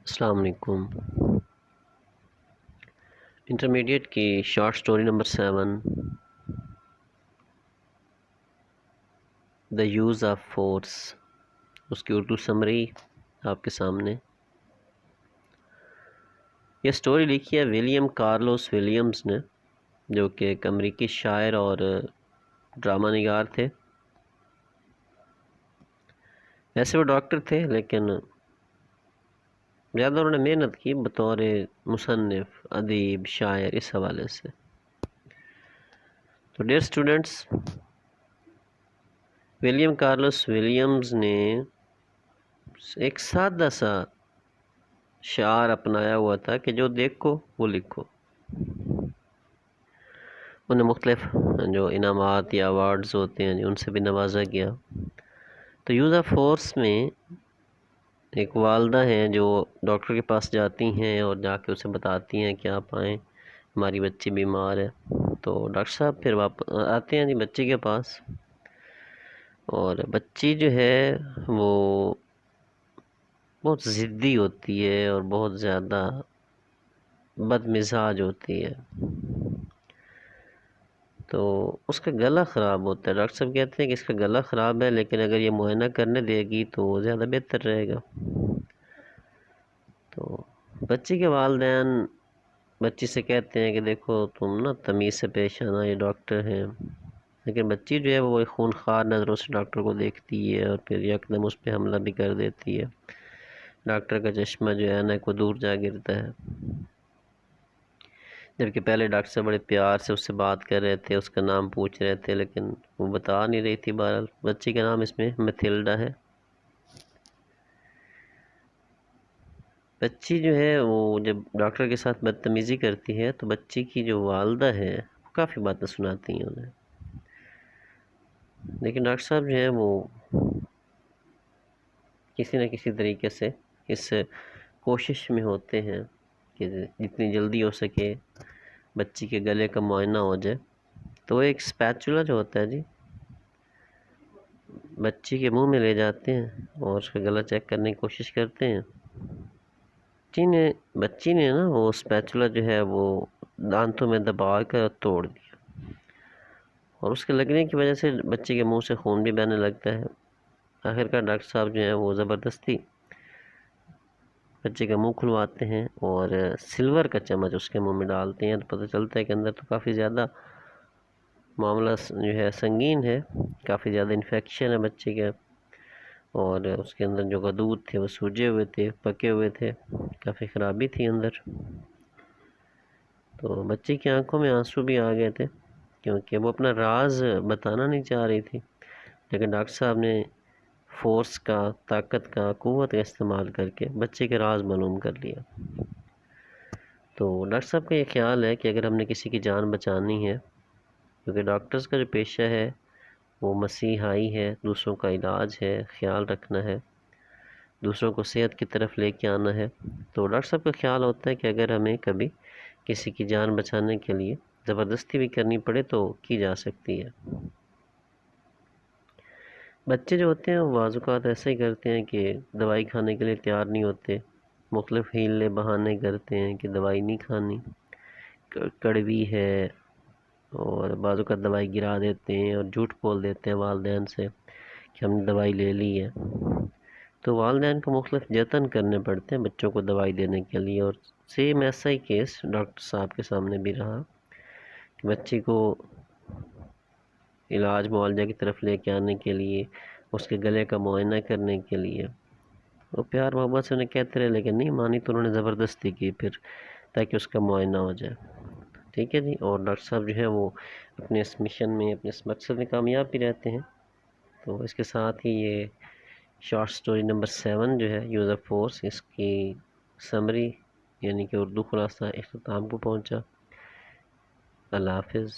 السلام علیکم۔ انٹرمیڈیٹ کی short story number 7، the use of force, اس کی اردو سمری آپ کے سامنے۔ یہ سٹوری لکھی ہے ولیم کارلوس ولیمز نے، جو کہ ایک امریکی شاعر اور ڈرامہ نگار تھے۔ ایسے وہ ڈاکٹر تھے لیکن زیادہ انہوں نے محنت کی بطور مصنف، ادیب، شاعر، اس حوالے سے۔ تو dear students, William Carlos Williams نے ایک سادہ سا شعار اپنایا ہوا تھا کہ جو دیکھو وہ لکھو۔ انہیں مختلف جو انعامات یا ایوارڈز ہوتے ہیں ان سے بھی نوازا گیا۔ تو یوز آف فورس میں ایک والدہ ہیں جو ڈاکٹر کے پاس جاتی ہیں اور جا کے اسے بتاتی ہیں کہ آپ آئیں، ہماری بچی بیمار ہے۔ تو ڈاکٹر صاحب پھر آتے ہیں بچی کے پاس، اور بچی جو ہے وہ بہت ضدی ہوتی ہے اور بہت زیادہ بد مزاج ہوتی ہے۔ تو اس کا گلا خراب ہوتا ہے۔ ڈاکٹر صاحب کہتے ہیں کہ اس کا گلا خراب ہے، لیکن اگر یہ معائنہ کرنے دے گی تو زیادہ بہتر رہے گا۔ تو بچی کے والدین بچی سے کہتے ہیں کہ دیکھو تم نا تمیز سے پیش آنا، یہ ڈاکٹر ہیں۔ لیکن بچی جو ہے وہ خونخوار نظروں سے ڈاکٹر کو دیکھتی ہے اور پھر یکدم اس پہ حملہ بھی کر دیتی ہے۔ ڈاکٹر کا چشمہ جو ہے نا کو دور جا گرتا ہے، جبکہ پہلے ڈاکٹر سے بڑے پیار سے اس سے بات کر رہے تھے، اس کا نام پوچھ رہے تھے، لیکن وہ بتا نہیں رہی تھی۔ بہرحال بچی کا نام اس میں میتھلڈا ہے۔ بچی جو ہے وہ جب ڈاکٹر کے ساتھ بدتمیزی کرتی ہے تو بچی کی جو والدہ ہے وہ کافی باتیں سناتی ہیں انہیں، لیکن ڈاکٹر صاحب جو ہیں وہ کسی نہ کسی طریقے سے اس کوشش میں ہوتے ہیں کہ جتنی جلدی ہو سکے بچی کے گلے کا معائنہ ہو جائے۔ تو ایک اسپیچولا جو ہوتا ہے جی، بچی کے منہ میں لے جاتے ہیں اور اس کا گلا چیک کرنے کی کوشش کرتے ہیں۔ بچی نے نا وہ اسپیچولا جو ہے وہ دانتوں میں دبا کر توڑ دیا، اور اس کے لگنے کی وجہ سے بچی کے منہ سے خون بھی بہنے لگتا ہے۔ آخرکار ڈاکٹر صاحب جو ہیں وہ زبردستی بچے کا منہ کھلواتے ہیں اور سلور کا چمچ اس کے منہ میں ڈالتے ہیں، تو پتہ چلتا ہے کہ اندر تو کافی زیادہ معاملہ جو ہے سنگین ہے، کافی زیادہ انفیکشن ہے بچے کا، اور اس کے اندر جو غدود تھے وہ سوجے ہوئے تھے، پکے ہوئے تھے، کافی خرابی تھی اندر۔ تو بچی کی آنکھوں میں آنسو بھی آ گئے تھے کیونکہ وہ اپنا راز بتانا نہیں چاہ رہی تھی، لیکن ڈاکٹر صاحب نے فورس کا، طاقت کا، قوت کا استعمال کر کے بچے کے راز معلوم کر لیا۔ تو ڈاکٹر صاحب کا یہ خیال ہے کہ اگر ہم نے کسی کی جان بچانی ہے، کیونکہ ڈاکٹرز کا جو پیشہ ہے وہ مسیحائی ہے، دوسروں کا علاج ہے، خیال رکھنا ہے، دوسروں کو صحت کی طرف لے کے آنا ہے، تو ڈاکٹر صاحب کا خیال ہوتا ہے کہ اگر ہمیں کبھی کسی کی جان بچانے کے لیے زبردستی بھی کرنی پڑے تو کی جا سکتی ہے۔ بچے جو ہوتے ہیں وہ بعض اوقات ایسا ہی کرتے ہیں کہ دوائی کھانے کے لیے تیار نہیں ہوتے، مختلف ہیلے بہانے کرتے ہیں کہ دوائی نہیں کھانی، کڑوی ہے، اور بعض اوقات دوائی گرا دیتے ہیں اور جھوٹ بول دیتے ہیں والدین سے کہ ہم نے دوائی لے لی ہے۔ تو والدین کو مختلف جتن کرنے پڑتے ہیں بچوں کو دوائی دینے کے لیے، اور سیم ایسا ہی کیس ڈاکٹر صاحب کے سامنے بھی رہا کہ بچی کو علاج معالجہ کی طرف لے کے آنے کے لیے، اس کے گلے کا معائنہ کرنے کے لیے وہ پیار محبت سے انہیں کہتے رہے، لیکن نہیں مانی تو انہوں نے زبردستی کی پھر تاکہ اس کا معائنہ ہو جائے۔ ٹھیک ہے جی، اور ڈاکٹر صاحب جو ہے وہ اپنے اس مشن میں، اپنے اس مقصد میں کامیاب بھی رہتے ہیں۔ تو اس کے ساتھ ہی یہ شارٹ سٹوری نمبر 7 جو ہے یوز آف فورس، اس کی سمری یعنی کہ اردو خلاصہ اختتام کو پہنچا۔ اللہ حافظ۔